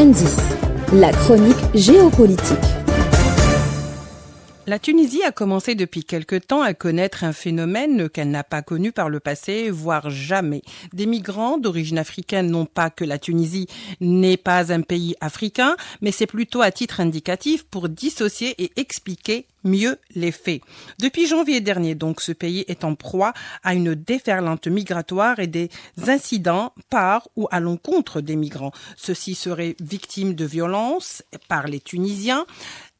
Indice, la chronique géopolitique. La Tunisie a commencé depuis quelque temps à connaître un phénomène qu'elle n'a pas connu par le passé, voire jamais. Des migrants d'origine africaine, non pas que la Tunisie n'est pas un pays africain, mais c'est plutôt à titre indicatif pour dissocier et expliquer mieux les faits. Depuis janvier dernier, donc, ce pays est en proie à une déferlante migratoire et des incidents par ou à l'encontre des migrants. Ceux-ci seraient victimes de violences par les Tunisiens,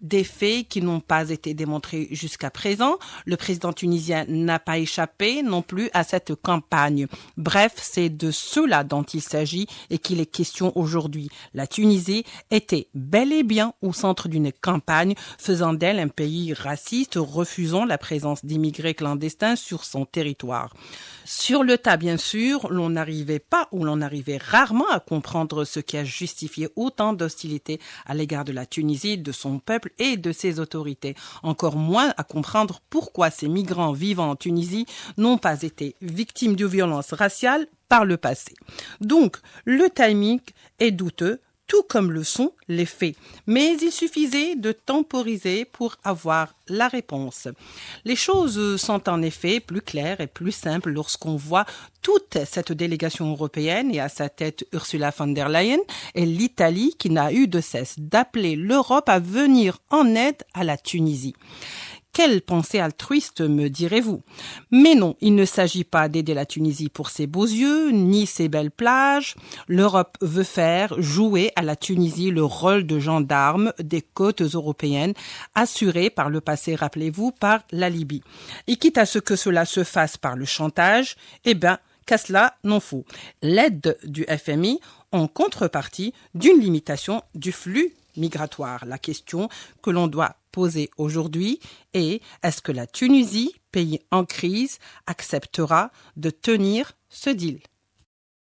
des faits qui n'ont pas été démontrés jusqu'à présent. Le président tunisien n'a pas échappé non plus à cette campagne. Bref, c'est de cela dont il s'agit et qu'il est question aujourd'hui. La Tunisie était bel et bien au centre d'une campagne faisant d'elle un pays raciste, refusant la présence d'immigrés clandestins sur son territoire. Sur le tas, bien sûr, l'on n'arrivait pas ou l'on arrivait rarement à comprendre ce qui a justifié autant d'hostilité à l'égard de la Tunisie, de son peuple et de ses autorités. Encore moins à comprendre pourquoi ces migrants vivant en Tunisie n'ont pas été victimes de violences raciales par le passé. Donc, le timing est douteux, tout comme le sont les faits. Mais il suffisait de temporiser pour avoir la réponse. Les choses sont en effet plus claires et plus simples lorsqu'on voit toute cette délégation européenne et à sa tête Ursula von der Leyen et l'Italie qui n'a eu de cesse d'appeler l'Europe à venir en aide à la Tunisie. Quelle pensée altruiste, me direz-vous. Mais non, il ne s'agit pas d'aider la Tunisie pour ses beaux yeux, ni ses belles plages. L'Europe veut faire jouer à la Tunisie le rôle de gendarme des côtes européennes, assuré par le passé, rappelez-vous, par la Libye. Et quitte à ce que cela se fasse par le chantage, qu'à cela n'en faut. L'aide du FMI en contrepartie d'une limitation du flux migratoire. La question que l'on doit poser aujourd'hui est: est-ce que la Tunisie, pays en crise, acceptera de tenir ce deal ?